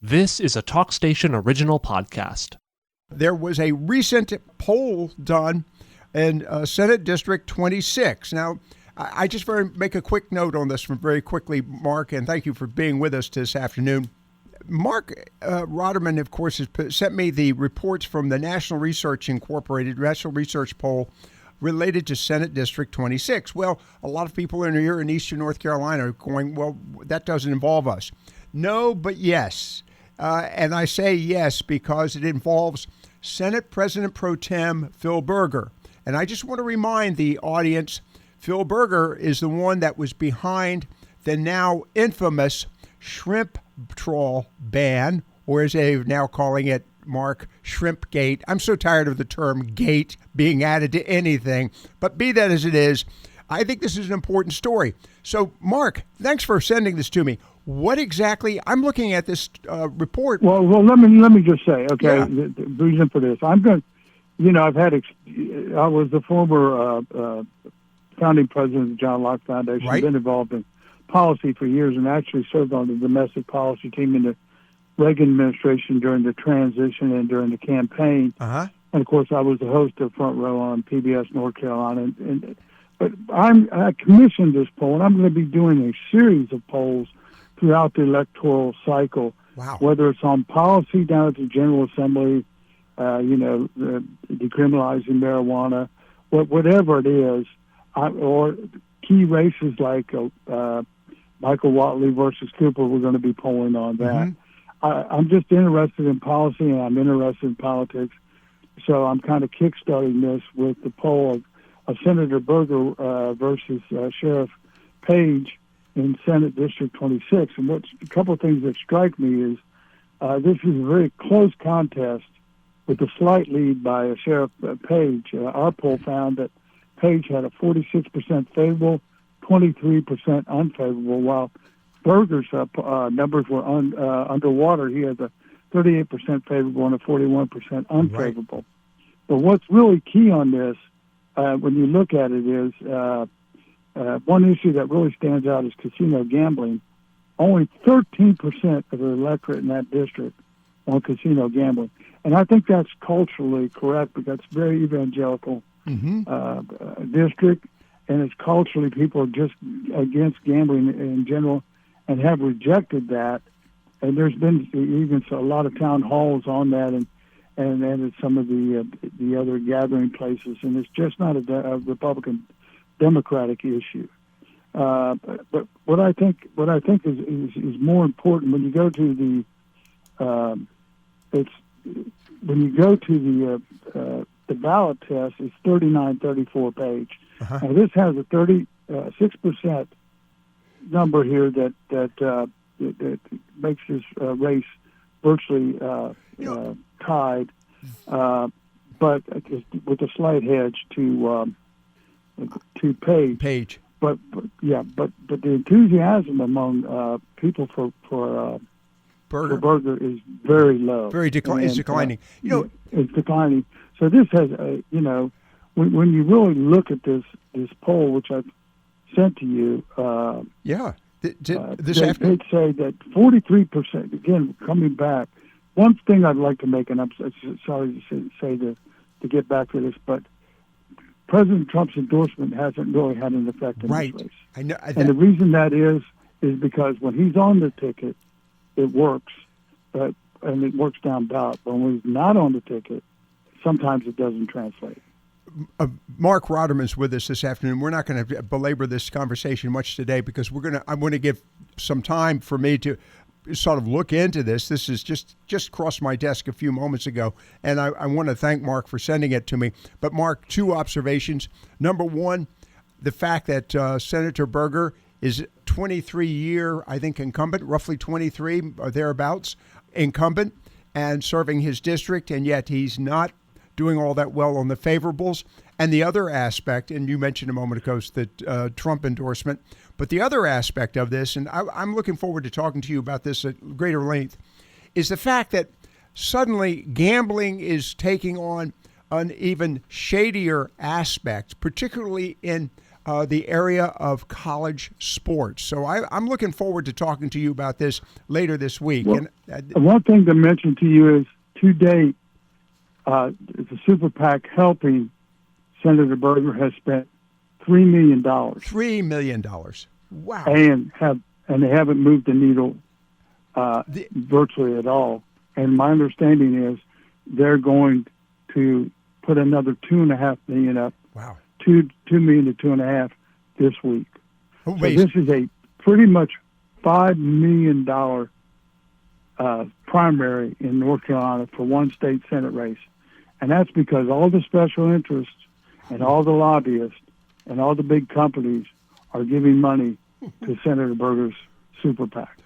This is a TalkStation original podcast. There was a recent poll done in Senate District 26. Now, I just make a quick note on this very quickly, Mark, and thank you for being with us this afternoon. Mark Rotterman, of course, has sent me the reports from the National Research Incorporated National Research Poll related to Senate District 26. Well, a lot of people in here in Eastern North Carolina are going, well, that doesn't involve us. No, but yes. And I say yes because it involves Senate President Pro Tem Phil Berger. And I just want to remind the audience, Phil Berger is the one that was behind the now infamous shrimp trawl ban, or as they're now calling it, Mark, shrimp gate. I'm so tired of the term gate being added to anything, but be that as it is, I think this is an important story. So, Mark, thanks for sending this to me. What exactly? I'm looking at this report. Well, let me just say, okay, Yeah. the reason for this. I'm going. I was the former founding president of the John Locke Foundation. Right. I've been involved in policy for years, and actually served on the domestic policy team in the Reagan administration during the transition and during the campaign. Uh-huh. And of course, I was the host of Front Row on PBS North Carolina. But I commissioned this poll, and I'm going to be doing a series of polls throughout the electoral cycle. Wow. Whether it's on policy down at the General Assembly, decriminalizing marijuana, whatever it is, or key races like Michael Whatley versus Cooper, we're going to be polling on that. Mm-hmm. I'm just interested in policy, and I'm interested in politics. So I'm kind of kickstarting this with the poll of Senator Berger versus Sheriff Page in Senate District 26. And a couple of things that strike me is this is a very close contest with a slight lead by Sheriff Page. Our poll found that Page had a 46% favorable, 23% unfavorable, while Berger's numbers were underwater. He has a 38% favorable and a 41% unfavorable. Right. But what's really key on this, when you look at it, is one issue that really stands out is casino gambling. Only 13% of the electorate in that district on casino gambling. And I think that's culturally correct because it's very evangelical district, and it's culturally people are just against gambling in general and have rejected that. And there's been even a lot of town halls on that and at some of the other gathering places, and it's just not a Republican Democratic issue. But what I think is more important when you go to the ballot test, it's 39-34 Page. Uh-huh. Now this has a 36% number here that makes this race virtually tied, but with a slight hedge to Page. But the enthusiasm among people for Berger is very low. It's declining. It's declining. So this has when you really look at this poll, which I've sent to you, this afternoon, they'd say that 43%. Again, coming back, one thing I'd like to make, and I'm sorry to say to get back to this, but President Trump's endorsement hasn't really had an effect in this race. I know, and the reason that is because when he's on the ticket, it works, and it works down ballot. But when he's not on the ticket, sometimes it doesn't translate. Mark Rotterman's with us this afternoon. We're not going to belabor this conversation much today because I'm going to give some time for me to sort of look into this. This is just crossed my desk a few moments ago, and I want to thank Mark for sending it to me. But Mark, two observations. Number one, the fact that Senator Berger is 23-year, I think, incumbent, roughly 23 or thereabouts, incumbent, and serving his district, and yet he's not doing all that well on the favorables. And the other aspect, and you mentioned a moment ago, the Trump endorsement, but the other aspect of this, and I'm looking forward to talking to you about this at greater length, is the fact that suddenly gambling is taking on an even shadier aspect, particularly in the area of college sports. So I'm looking forward to talking to you about this later this week. Well, one thing to mention to you is, to date, the Super PAC helping Senator Berger has spent $3 million. $3 million. Wow. And they haven't moved the needle virtually at all. And my understanding is they're going to put another $2.5 million up. Wow. $2 million to $2.5 this week. Oh, so this is a pretty much $5 million primary in North Carolina for one state Senate race. And that's because all the special interests and all the lobbyists and all the big companies are giving money to Senator Berger's Super PAC.